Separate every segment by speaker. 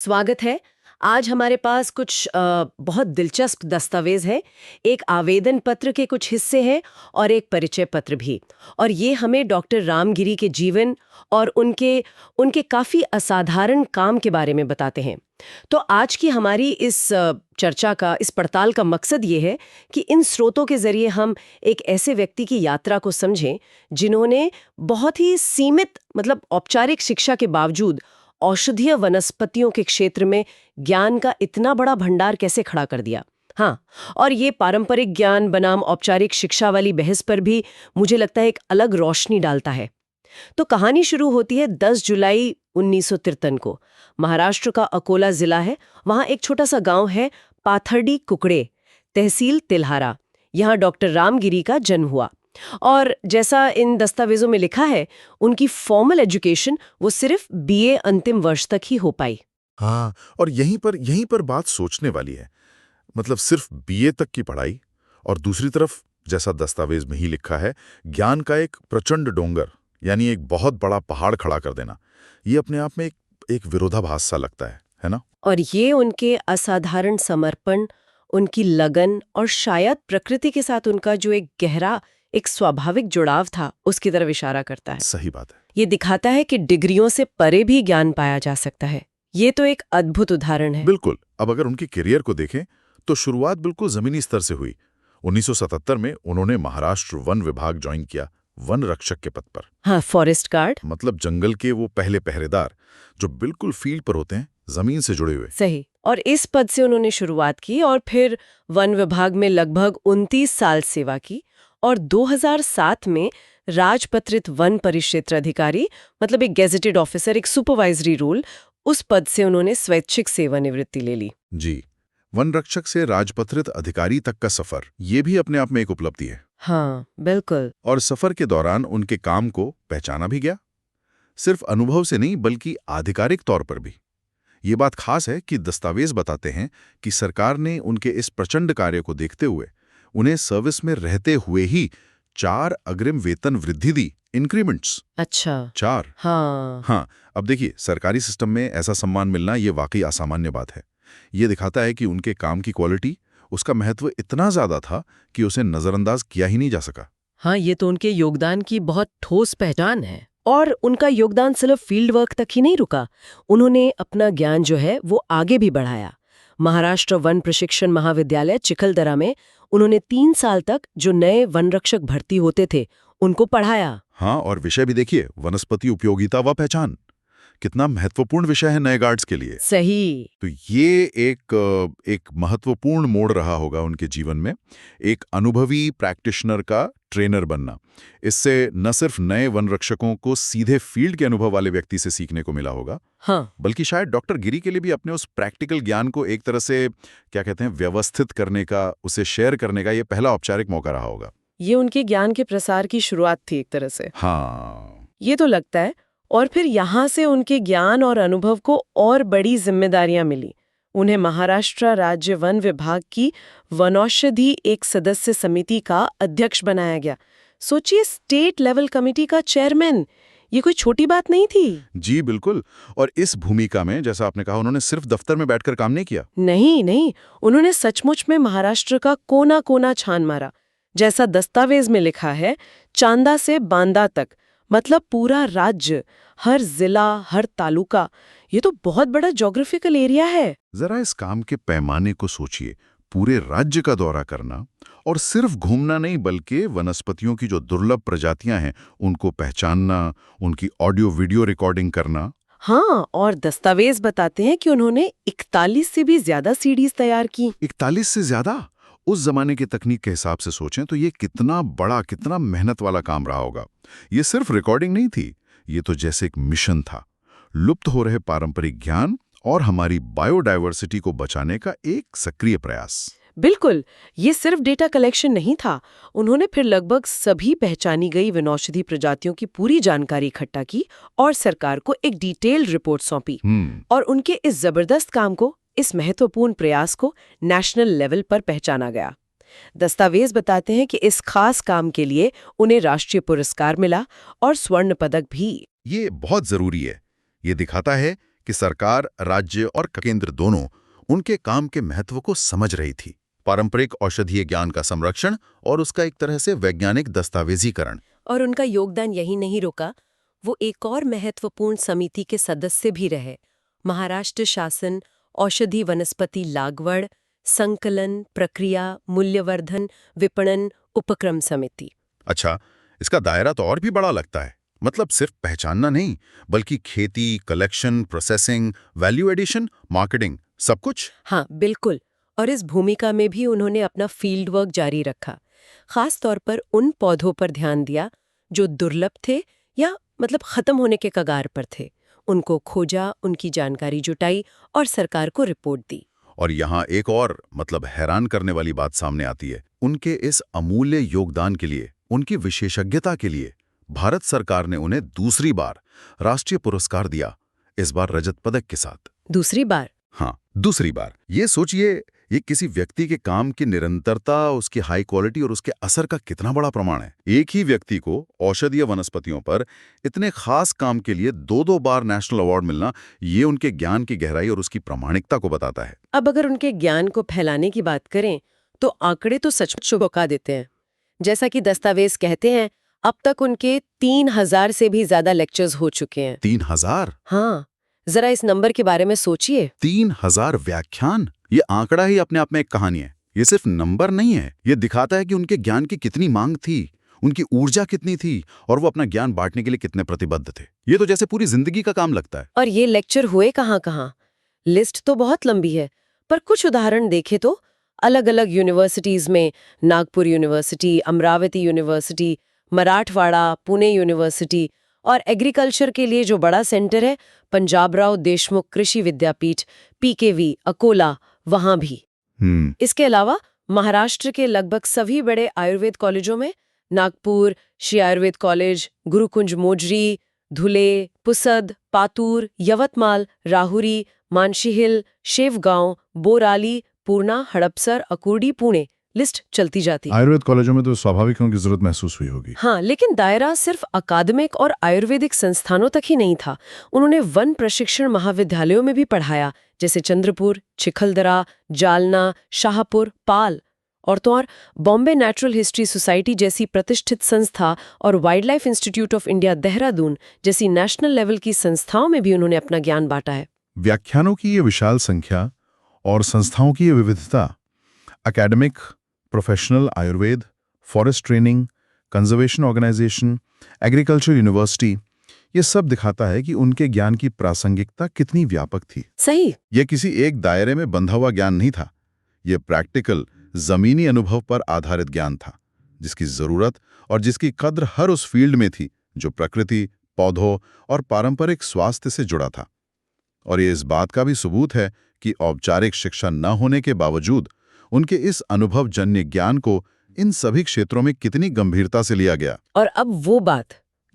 Speaker 1: स्वागत है। आज हमारे पास कुछ बहुत दिलचस्प दस्तावेज है। एक आवेदन पत्र के कुछ हिस्से हैं और एक परिचय पत्र भी। और ये हमें डॉक्टर रामगिरी के जीवन और उनके उनके काफ़ी असाधारण काम के बारे में बताते हैं। तो आज की हमारी इस चर्चा का, इस पड़ताल का मकसद ये है कि इन स्रोतों के ज़रिए हम एक ऐसे व्यक्ति की यात्रा को समझें जिन्होंने बहुत ही सीमित मतलब औपचारिक शिक्षा के बावजूद औषधीय वनस्पतियों के क्षेत्र में ज्ञान का इतना बड़ा भंडार कैसे खड़ा कर दिया। हाँ, और ये पारंपरिक ज्ञान बनाम औपचारिक शिक्षा वाली बहस पर भी मुझे लगता है एक अलग रोशनी डालता है। तो कहानी शुरू होती है 10 जुलाई 1953 को। महाराष्ट्र का अकोला जिला है। वहाँ एक छोटा सा गांव है, पाथर्डी कुकड़े, तहसील तिल्हारा। यहाँ डॉक्टर रामगिरी का जन्म हुआ। और जैसा इन दस्तावेजों में लिखा है, उनकी फॉर्मल एजुकेशन वो सिर्फ बीए अंतिम वर्ष तक ही हो पाई।
Speaker 2: हाँ, और यहीं पर बात सोचने वाली है। मतलब सिर्फ बीए तक की पढ़ाई और दूसरी तरफ जैसा दस्तावेज में ही लिखा है, ज्ञान का एक प्रचंड डोंगर यानी एक बहुत बड़ा पहाड़ खड़ा कर देना, ये अपने आप में एक विरोधाभास सा लगता है ना?
Speaker 1: और ये उनके असाधारण समर्पण, उनकी लगन और शायद प्रकृति के साथ उनका जो एक गहरा, एक स्वाभाविक जुड़ाव था, उसकी तरफ इशारा करता है।
Speaker 2: सही बात है।
Speaker 1: ये दिखाता है कि डिग्रियों से परे भी ज्ञान पाया जा सकता है। ये तो एक अद्भुत उदाहरण है।
Speaker 2: बिल्कुल। अब अगर उनके करियर को देखें तो शुरुआत बिल्कुल जमीनी स्तर से हुई। 1977 में उन्होंने महाराष्ट्र वन विभाग ज्वाइन किया, वन रक्षक के पद पर।
Speaker 1: हाँ, फॉरेस्ट गार्ड।
Speaker 2: मतलब जंगल के वो पहले पहरेदार जो बिल्कुल फील्ड पर होते हैं, जमीन से जुड़े हुए।
Speaker 1: सही। और इस पद से उन्होंने शुरुआत की और फिर वन विभाग में लगभग 29 साल सेवा की और 2007 में राजपत्रित वन परिक्षेत्र अधिकारी, मतलब एक गेजेटेड ऑफिसर, एक सुपरवाइजरी रोल, उस पद से उन्होंने स्वैच्छिक सेवानिवृत्ति ले ली।
Speaker 2: जी, वन रक्षक से राजपत्रित अधिकारी तक का सफर, ये भी अपने आप में एक उपलब्धि है।
Speaker 1: हाँ, बिल्कुल।
Speaker 2: और सफर के दौरान उनके काम को पहचाना भी गया, सिर्फ अनुभव से नहीं बल्कि आधिकारिक तौर पर भी। ये बात खास है कि दस्तावेज बताते हैं कि सरकार ने उनके इस प्रचंड कार्य को देखते हुए उन्हें सर्विस में रहते हुए ही 4 अग्रिम वेतन वृद्धि दी, इंक्रीमेंट्स।
Speaker 1: अच्छा।
Speaker 2: 4।
Speaker 1: हाँ।
Speaker 2: अब देखिए, सरकारी सिस्टम में ऐसा सम्मान मिलना ये वाकई असामान्य बात है। ये दिखाता है कि उनके काम की क्वालिटी, उसका महत्व इतना ज्यादा था कि उसे नजरअंदाज किया ही नहीं जा सका।
Speaker 1: हाँ, ये तो उनके योगदान की बहुत ठोस पहचान है। और उनका योगदान सिर्फ फील्ड वर्क तक ही नहीं रुका, उन्होंने अपना ज्ञान जो है वो आगे भी बढ़ाया। महाराष्ट्र वन प्रशिक्षण महाविद्यालय चिखलदरा में उन्होंने 3 साल तक जो नए वन रक्षक भर्ती होते थे उनको पढ़ाया।
Speaker 2: हाँ, और विषय भी देखिए, वनस्पति उपयोगिता व पहचान, कितना महत्वपूर्ण विषय है नए गार्ड्स के लिए।
Speaker 1: सही।
Speaker 2: तो ये एक महत्वपूर्ण मोड़ रहा होगा उनके जीवन में, एक अनुभवी प्रैक्टिशनर का ट्रेनर बनना। इससे न सिर्फ नए वन रक्षकों को सीधे फील्ड के अनुभव वाले व्यक्ति से सीखने को मिला होगा,
Speaker 1: हाँ,
Speaker 2: बल्कि शायद डॉक्टर गिरी के लिए भी अपने उस प्रैक्टिकल ज्ञान को एक तरह से क्या कहते हैं, व्यवस्थित करने का, उसे शेयर करने का ये पहला औपचारिक मौका रहा होगा।
Speaker 1: ये उनके ज्ञान के प्रसार की शुरुआत थी एक तरह से।
Speaker 2: हाँ,
Speaker 1: ये तो लगता है। और फिर यहाँ से उनके ज्ञान और अनुभव को और बड़ी जिम्मेदारियां मिली। उन्हें महाराष्ट्र राज्य वन विभाग की वनौषधि एक सदस्य समिति का अध्यक्ष बनाया गया। सोचिए, स्टेट लेवल कमेटी का चेयरमैन, ये कोई छोटी बात नहीं थी।
Speaker 2: जी बिल्कुल। और इस भूमिका में, जैसा आपने कहा, उन्होंने सिर्फ दफ्तर में बैठकर काम नहीं किया।
Speaker 1: नहीं, उन्होंने सचमुच में महाराष्ट्र का कोना कोना छान मारा। जैसा दस्तावेज में लिखा है, चांदा से बांदा तक, मतलब पूरा राज्य, हर जिला, हर तालुका। ये तो बहुत बड़ा ज्योग्राफिकल एरिया है।
Speaker 2: जरा इस काम के पैमाने को सोचिए, पूरे राज्य का दौरा करना, और सिर्फ घूमना नहीं बल्कि वनस्पतियों की जो दुर्लभ प्रजातियां हैं उनको पहचानना, उनकी ऑडियो वीडियो रिकॉर्डिंग करना।
Speaker 1: हाँ, और दस्तावेज बताते हैं कि उन्होंने 41 से भी ज्यादा सीडीज तैयार की।
Speaker 2: 41 से ज्यादा? उस जमाने की तकनीक के हिसाब से सोचें तो ये कितना बड़ा, कितना मेहनत वाला काम रहा होगा। ये सिर्फ रिकॉर्डिंग नहीं थी, ये तो जैसे एक मिशन था, लुप्त हो रहे पारंपरिक ज्ञान और हमारी बायोडायवर्सिटी को बचाने का एक सक्रिय प्रयास।
Speaker 1: बिल्कुल, ये सिर्फ डेटा कलेक्शन नहीं था। उन्होंने फिर लगभग सभी पहचानी गई वनौषधि प्रजातियों की पूरी जानकारी इकट्ठा की और सरकार को एक डिटेल्ड रिपोर्ट सौंपी। और उनके इस जबरदस्त काम को, इस महत्वपूर्ण प्रयास को नेशनल लेवल पर पहचाना गया। दस्तावेज बताते हैं कि इस खास काम के लिए उन्हें राष्ट्रीय पुरस्कार मिला और स्वर्ण पदक भी।
Speaker 2: ये बहुत जरूरी है। ये दिखाता है कि सरकार, राज्य और केंद्र दोनों उनके काम के महत्व को समझ रही थी। पारंपरिक औषधीय ज्ञान का संरक्षण और उसका एक तरह से वैज्ञानिक दस्तावेजीकरण।
Speaker 1: और उनका योगदान यही नहीं रुका, वो एक और महत्वपूर्ण समिति के सदस्य भी रहे। महाराष्ट्र शासन औषधि वनस्पति लागवड़, संकलन, प्रक्रिया, मूल्यवर्धन, विपणन उपक्रम समिति।
Speaker 2: अच्छा, इसका दायरा तो और भी बड़ा लगता है। मतलब सिर्फ पहचानना नहीं, बल्कि खेती, collection, processing, value addition, marketing, सब कुछ।
Speaker 1: हाँ, बिल्कुल। और इस भूमिका में भी उन्होंने अपना फील्ड वर्क जारी रखा। खास तौर पर उन पौधों पर ध्यान दिया जो दुर्लभ थे या मतलब खत्म होने के कगार पर थे। उनको खोजा, उनकी जानकारी जुटाई और सरकार को रिपोर्ट दी।
Speaker 2: और यहाँ एक और मतलब हैरान करने वाली बात सामने आती है। उनके इस अमूल्य योगदान के लिए, उनकी विशेषज्ञता के लिए भारत सरकार ने उन्हें दूसरी बार राष्ट्रीय पुरस्कार दिया, इस बार रजत पदक के साथ।
Speaker 1: दूसरी बार?
Speaker 2: हाँ, दूसरी बार। ये सोचिए, ये किसी व्यक्ति के काम की निरंतरता, उसकी हाई क्वालिटी और उसके असर का कितना बड़ा प्रमाण है। एक ही व्यक्ति को औषधीय वनस्पतियों पर इतने खास काम के लिए दो बार नेशनल अवार्ड मिलना, ये उनके ज्ञान की गहराई और उसकी प्रामाणिकता को बताता है।
Speaker 1: अब अगर उनके ज्ञान को फैलाने की बात करें तो आंकड़े तो सचमुच चौंका देते हैं। जैसा कि दस्तावेज कहते हैं, अब तक उनके 3000 से भी ज्यादा लेक्चर्स हो चुके हैं।
Speaker 2: 3000?
Speaker 1: हाँ, जरा इस नंबर के बारे में सोचिए।
Speaker 2: 3000 व्याख्यान! ये आंकड़ा ही अपने आप में एक कहानी है। ये सिर्फ नंबर नहीं है, ये दिखाता है कि उनके ज्ञान की कितनी मांग थी, उनकी ऊर्जा कितनी थी और वो अपना ज्ञान बांटने के लिए कितने प्रतिबद्ध थे। ये तो जैसे पूरी जिंदगी का काम लगता है।
Speaker 1: और ये लेक्चर हुए कहाँ-कहाँ? लिस्ट तो बहुत लंबी है, पर कुछ उदाहरण देखें तो अलग-अलग यूनिवर्सिटीज में Nagpur university, Amravati university, Marathwada, Pune university और एग्रीकल्चर के लिए जो बड़ा सेंटर है पंजाबराव देशमुख कृषि विद्यापीठ, पीकेवी, अकोला, वहां भी। इसके अलावा महाराष्ट्र के लगभग सभी बड़े आयुर्वेद कॉलेजों में नागपुर, श्री आयुर्वेद कॉलेज, गुरुकुंज मोजरी, धुले, पुसद, पातूर, यवतमाल, राहुरी, मानशीहिल, शेवगांव, बोराली, पूर्णा, हड़पसर, अकुर्डी, पुणे, लिस्ट चलती जाती।
Speaker 3: आयुर्वेद कॉलेजों में तो स्वाभाविक होने की जरूरत महसूस हुई होगी।
Speaker 1: हाँ, लेकिन दायरा सिर्फ अकादमिक और आयुर्वेदिक संस्थानों तक ही नहीं था। उन्होंने वन प्रशिक्षण महाविद्यालयों में भी पढ़ाया, जैसे चंद्रपुर, चिखलदरा, जालना, शाहपुर, पाल। और तो और बॉम्बे नेचुरल हिस्ट्री सोसाइटी जैसी प्रतिष्ठित संस्था और wild life institute of India Dehradun जैसी नेशनल लेवल की संस्थाओं में भी उन्होंने अपना ज्ञान बांटा है।
Speaker 3: व्याख्यानों की ये विशाल संख्या और संस्थाओं की ये विविधता academic, professional Ayurveda, forest training, conservation organisation, agriculture university, ये सब दिखाता है कि उनके ज्ञान की प्रासंगिकता कितनी व्यापक थी।
Speaker 1: सही।
Speaker 2: यह किसी एक दायरे में बंधा हुआ ज्ञान नहीं था। यह प्रैक्टिकल, जमीनी अनुभव पर आधारित ज्ञान था, जिसकी जरूरत और जिसकी कद्र हर उस फील्ड में थी जो प्रकृति, पौधों और पारंपरिक स्वास्थ्य से जुड़ा था। और ये इस बात का भी सबूत है कि औपचारिक शिक्षा न होने के बावजूद उनके इस अनुभवजन्य ज्ञान को इन सभी क्षेत्रों में कितनी गंभीरता से लिया गया।
Speaker 1: और अब वो बात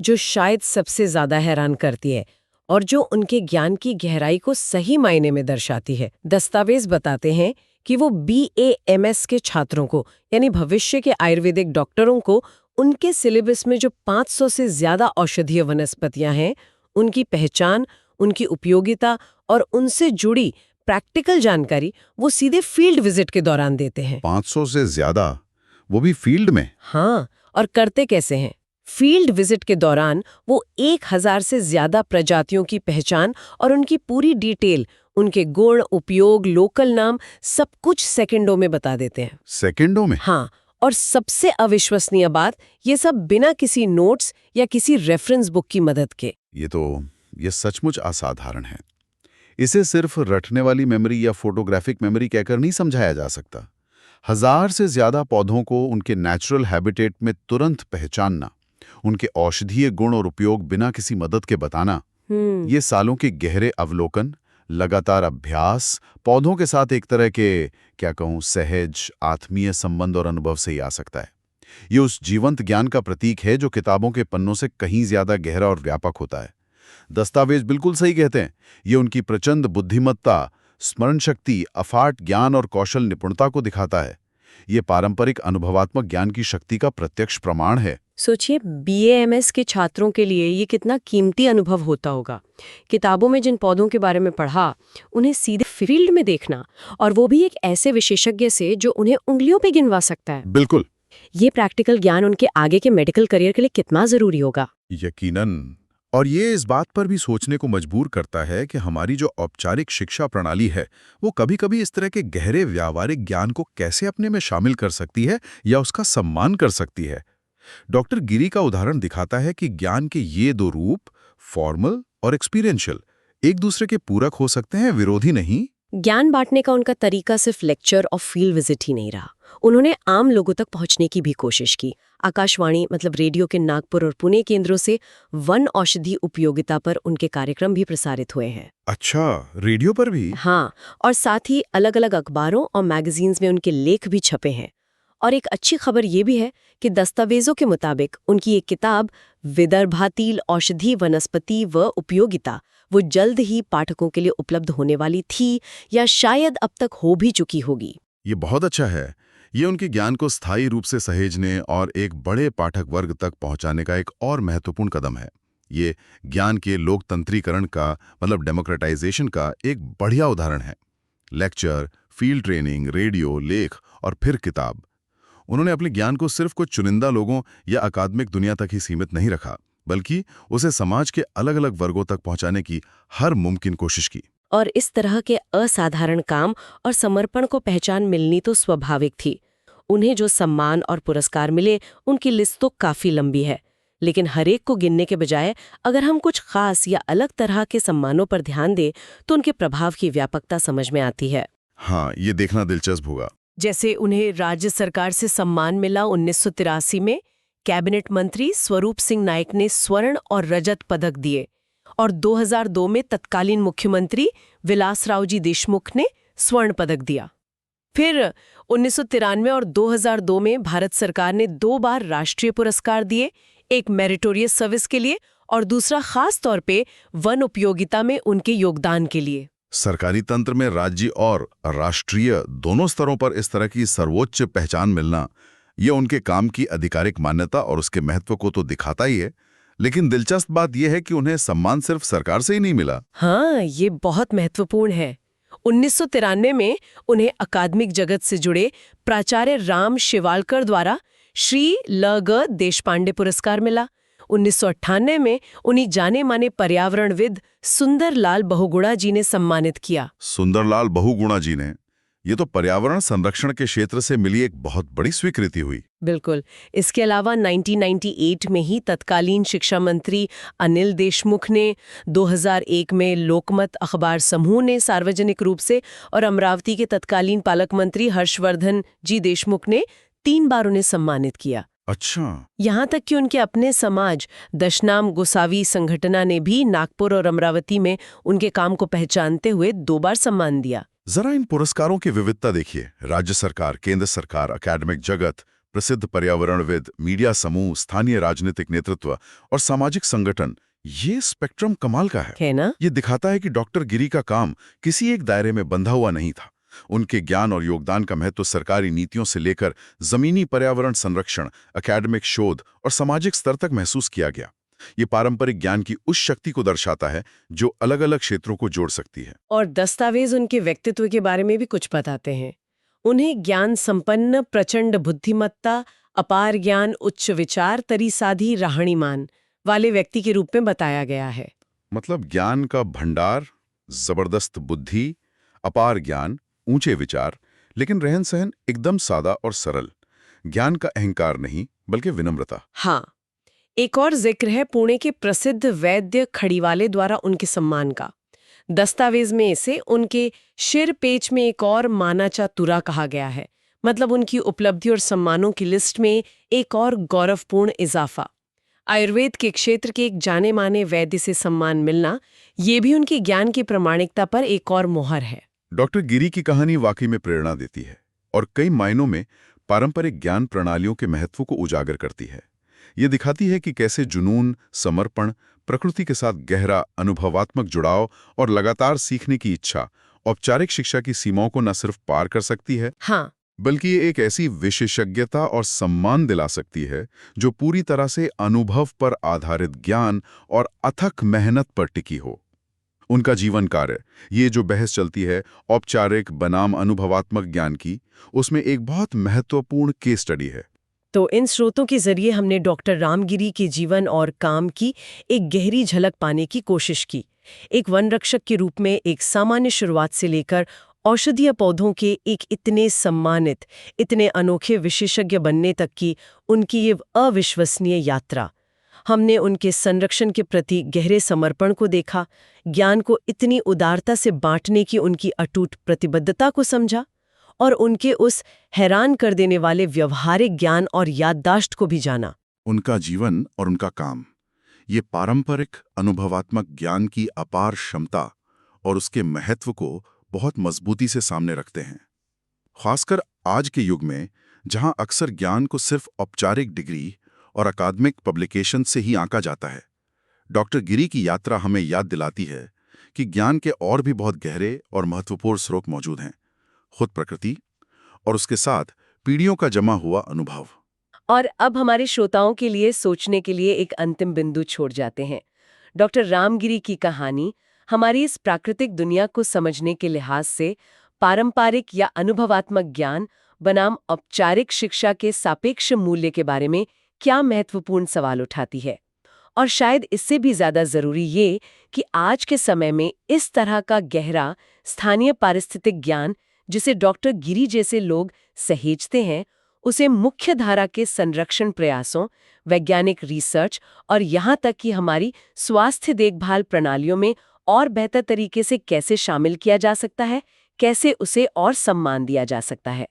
Speaker 1: जो शायद सबसे ज्यादा हैरान करती है और जो उनके ज्ञान की गहराई को सही मायने में दर्शाती है। दस्तावेज बताते हैं कि वो BAMS के छात्रों को, यानी भविष्य के आयुर्वेदिक डॉक्टरों को, उनके सिलेबस में जो 500 से ज्यादा औषधीय वनस्पतियां हैं, उनकी पहचान, उनकी उपयोगिता और उनसे जुड़ी प्रैक्टिकल जानकारी वो सीधे फील्ड विजिट के दौरान देते हैं।
Speaker 2: 500 से ज्यादा, वो भी फील्ड में?
Speaker 1: हाँ, और करते कैसे हैं? फील्ड विजिट के दौरान वो 1000 से ज्यादा प्रजातियों की पहचान और उनकी पूरी डिटेल, उनके गुण, उपयोग, लोकल नाम, सब कुछ सेकंडों में बता देते हैं।
Speaker 2: सेकंडों में?
Speaker 1: हाँ, और सबसे अविश्वसनीय बात, ये सब बिना किसी नोट्स या किसी रेफरेंस बुक की मदद के।
Speaker 2: ये सचमुच असाधारण है। इसे सिर्फ रटने वाली मेमोरी या फोटोग्राफिक मेमोरी कहकर नहीं समझाया जा सकता। 1000 से ज्यादा पौधों को उनके नेचुरल हैबिटेट में तुरंत पहचानना, उनके औषधीय गुण और उपयोग बिना किसी मदद के बताना, ये सालों के गहरे अवलोकन, लगातार अभ्यास, पौधों के साथ एक तरह के, क्या कहूँ, सहज आत्मीय संबंध और अनुभव से ही आ सकता है। ये उस जीवंत ज्ञान का प्रतीक है जो किताबों के पन्नों से कहीं ज्यादा गहरा और व्यापक होता है। दस्तावेज बिल्कुल सही कहते हैं। ये उनकी प्रचंड बुद्धिमत्ता, स्मरण शक्ति, अफाट ज्ञान और कौशल निपुणता को दिखाता है। ये पारंपरिक अनुभवात्मक ज्ञान की शक्ति का प्रत्यक्ष प्रमाण है।
Speaker 1: सोचिए बीएएमएस के छात्रों के लिए ये कितना कीमती अनुभव होता होगा। किताबों में जिन पौधों के बारे में पढ़ा, उन्हें सीधे फील्ड में देखना, और वो भी एक ऐसे विशेषज्ञ से जो उन्हें उंगलियों पे गिनवा सकता है।
Speaker 2: बिल्कुल।
Speaker 1: ये प्रैक्टिकल ज्ञान उनके आगे के मेडिकल करियर के लिए कितना जरूरी होगा।
Speaker 2: यकीनन। और ये इस बात पर भी सोचने को मजबूर करता है कि हमारी जो औपचारिक शिक्षा प्रणाली है, वो कभी-कभी इस तरह के गहरे व्यावहारिक ज्ञान को कैसे अपने में शामिल कर सकती है या उसका सम्मान कर सकती है। डॉक्टर गिरी का उदाहरण दिखाता है कि ज्ञान के ये दो रूप, फॉर्मल और एक्सपीरियंशियल, एक दूसरे के पूरक हो सकते हैं, विरोधी नहीं।
Speaker 1: ज्ञान बांटने का उनका तरीका सिर्फ लेक्चर और फील्ड विजिट ही नहीं रहा। उन्होंने आम लोगों तक पहुंचने की भी कोशिश की। आकाशवाणी मतलब रेडियो के नागपुर और पुणे केंद्रों से वन औषधि उपयोगिता पर उनके कार्यक्रम भी प्रसारित हुए हैं।
Speaker 2: अच्छा, रेडियो पर भी?
Speaker 1: हाँ, और साथ ही अलग अलग अखबारों और मैगजीन्स में उनके लेख भी छपे हैं। और एक अच्छी खबर ये भी है कि दस्तावेजों के मुताबिक उनकी एक किताब विदर्भातील औषधि वनस्पति व उपयोगिता वो जल्द ही पाठकों के लिए उपलब्ध होने वाली थी, या शायद अब तक हो भी चुकी होगी।
Speaker 2: ये बहुत अच्छा है। ये उनके ज्ञान को स्थायी रूप से सहेजने और एक बड़े पाठक वर्ग तक पहुंचाने का एक और महत्वपूर्ण कदम है। ये ज्ञान के लोकतंत्रीकरण का, मतलब डेमोक्रेटाइजेशन का एक बढ़िया उदाहरण है। लेक्चर, फील्ड ट्रेनिंग, रेडियो, लेख और फिर किताब। उन्होंने अपने ज्ञान को सिर्फ कुछ चुनिंदा लोगों या अकादमिक दुनिया तक ही सीमित नहीं रखा, बल्कि उसे समाज के अलग अलग वर्गों तक पहुंचाने की हर मुमकिन कोशिश की।
Speaker 1: और इस तरह के असाधारण काम और समर्पण को पहचान मिलनी तो स्वाभाविक थी। उन्हें जो सम्मान और पुरस्कार मिले, उनकी लिस्ट तो काफी लंबी है। लेकिन हरेक को गिनने के बजाय अगर हम कुछ खास या अलग तरह के सम्मानों पर ध्यान दें, तो उनके प्रभाव की व्यापकता समझ में आती है।
Speaker 2: हाँ, ये देखना दिलचस्प होगा।
Speaker 1: जैसे उन्हें राज्य सरकार से सम्मान मिला 1983 में। कैबिनेट मंत्री स्वरूप सिंह नाइक ने स्वर्ण और रजत पदक दिए, और 2002 में तत्कालीन मुख्यमंत्री विलासराव जी देशमुख ने स्वर्ण पदक दिया। फिर 1993 और 2002 में भारत सरकार ने 2 बार राष्ट्रीय पुरस्कार दिए, एक मेरिटोरियस सर्विस के लिए और दूसरा खास तौर पे वन उपयोगिता में उनके योगदान के लिए।
Speaker 2: सरकारी तंत्र में राज्य और राष्ट्रीय दोनों स्तरों पर इस तरह की सर्वोच्च पहचान मिलना, ये उनके काम की आधिकारिक मान्यता और उसके महत्व को तो दिखाता ही है। लेकिन दिलचस्प बात यह है कि उन्हें सम्मान सिर्फ सरकार से ही नहीं मिला।
Speaker 1: हाँ, ये बहुत महत्वपूर्ण है। 1993 में उन्हें अकादमिक जगत से जुड़े प्राचार्य राम शिवालकर द्वारा श्री ल.ग. देशपांडे पुरस्कार मिला। 1998 में उन्हें जाने माने पर्यावरणविद सुंदरलाल बहुगुणा जी ने सम्मानित किया।
Speaker 2: सुंदरलाल बहुगुणा जी ने, ये तो पर्यावरण संरक्षण के क्षेत्र से मिली एक बहुत बड़ी स्वीकृति हुई।
Speaker 1: बिल्कुल। इसके अलावा 1998 में ही तत्कालीन शिक्षा मंत्री अनिल देशमुख ने, 2001 में लोकमत अखबार समूह ने सार्वजनिक रूप से, और अमरावती के तत्कालीन पालक मंत्री हर्षवर्धन जी देशमुख ने 3 बार उन्हें सम्मानित किया।
Speaker 2: अच्छा।
Speaker 1: यहाँ तक कि उनके अपने समाज दशनाम गोसावी संगठना ने भी नागपुर और अमरावती में उनके काम को पहचानते हुए 2 बार सम्मान दिया।
Speaker 2: जरा इन पुरस्कारों की विविधता देखिए। राज्य सरकार, केंद्र सरकार, अकादमिक जगत, प्रसिद्ध पर्यावरणविद, मीडिया समूह, स्थानीय राजनीतिक नेतृत्व और सामाजिक संगठन, ये स्पेक्ट्रम कमाल का
Speaker 1: है ना?
Speaker 2: ये दिखाता है कि डॉक्टर गिरी का काम किसी एक दायरे में बंधा हुआ नहीं था। उनके ज्ञान और योगदान का महत्व सरकारी नीतियों से लेकर जमीनी पर्यावरण संरक्षण, अकादमिक शोध और सामाजिक स्तर तक महसूस किया गया। ये पारंपरिक ज्ञान की उस शक्ति को दर्शाता है जो अलग-अलग क्षेत्रों को जोड़ सकती है।
Speaker 1: और दस्तावेज उनके व्यक्तित्व के बारे में भी कुछ बताते हैं। उन्हें ज्ञान संपन्न, प्रचंड बुद्धिमत्ता, अपार ज्ञान, उच्च विचार, तरी साधी राहणीमान वाले व्यक्ति के रूप में बताया गया है।
Speaker 2: मतलब ज्ञान का भंडार, जबरदस्त बुद्धि, अपार ज्ञान, ऊंचे विचार, लेकिन रहन सहन एकदम सादा और सरल। ज्ञान का अहंकार नहीं, बल्कि विनम्रता।
Speaker 1: हाँ, एक और जिक्र है पुणे के प्रसिद्ध वैद्य खड़ीवाले द्वारा उनके सम्मान का। दस्तावेज में इसे उनके शिर पेच में एक और मानाचा तुरा कहा गया है। मतलब उनकी उपलब्धि और सम्मानों की लिस्ट में एक और गौरवपूर्ण इजाफा। आयुर्वेद के क्षेत्र के एक जाने माने वैद्य से सम्मान मिलना, ये भी उनके ज्ञान की प्रामाणिकता पर एक और मोहर है।
Speaker 2: डॉक्टर गिरी की कहानी वाकई में प्रेरणा देती है और कई मायनों में पारंपरिक ज्ञान प्रणालियों के महत्व को उजागर करती है। ये दिखाती है कि कैसे जुनून, समर्पण, प्रकृति के साथ गहरा अनुभवात्मक जुड़ाव और लगातार सीखने की इच्छा औपचारिक शिक्षा की सीमाओं को न सिर्फ पार कर सकती है,
Speaker 1: हाँ,
Speaker 2: बल्कि ये एक ऐसी विशेषज्ञता और सम्मान दिला सकती है जो पूरी तरह से अनुभव पर आधारित ज्ञान और अथक मेहनत पर टिकी हो। उनका जीवन कार्य, ये जो बहस चलती है औपचारिक बनाम अनुभवात्मक ज्ञान की, उसमें एक बहुत महत्वपूर्ण केस स्टडी है।
Speaker 1: तो इन स्रोतों के जरिए हमने डॉक्टर रामगिरी के जीवन और काम की एक गहरी झलक पाने की कोशिश की। एक वन रक्षक के रूप में एक सामान्य शुरुआत से लेकर औषधीय पौधों के एक इतने सम्मानित, इतने अनोखे विशेषज्ञ बनने तक की उनकी ये अविश्वसनीय यात्रा। हमने उनके संरक्षण के प्रति गहरे समर्पण को देखा, ज्ञान को इतनी उदारता से बांटने की उनकी अटूट प्रतिबद्धता को समझा, और उनके उस हैरान कर देने वाले व्यवहारिक ज्ञान और याददाश्त को भी जाना।
Speaker 2: उनका जीवन और उनका काम, ये पारंपरिक अनुभवात्मक ज्ञान की अपार क्षमता और उसके महत्व को बहुत मजबूती से सामने रखते हैं। खासकर आज के युग में, जहां अक्सर ज्ञान को सिर्फ औपचारिक डिग्री और अकादमिक पब्लिकेशन से ही आंका जाता है, डॉक्टर गिरी की यात्रा हमें याद दिलाती है कि ज्ञान के और भी बहुत गहरे और महत्वपूर्ण स्रोत मौजूद हैं। खुद प्रकृति और उसके साथ पीढ़ियों का जमा हुआ अनुभव।
Speaker 1: और अब हमारे श्रोताओं के लिए सोचने के लिए एक अंतिम बिंदु छोड़ जाते हैं। डॉक्टर रामगिरी की कहानी हमारी इस प्राकृतिक दुनिया को समझने के लिहाज से पारंपरिक या अनुभवात्मक ज्ञान बनाम औपचारिक शिक्षा के सापेक्ष मूल्य के बारे में क्या महत्वपूर्ण सवाल उठाती है। और शायद इससे भी ज्यादा जरूरी ये कि आज के समय में इस तरह का गहरा स्थानीय पारिस्थितिक ज्ञान जिसे डॉक्टर गिरी जैसे लोग सहेजते हैं, उसे मुख्य धारा के संरक्षण प्रयासों, वैज्ञानिक रिसर्च और यहाँ तक कि हमारी स्वास्थ्य देखभाल प्रणालियों में और बेहतर तरीके से कैसे शामिल किया जा सकता है, कैसे उसे और सम्मान दिया जा सकता है।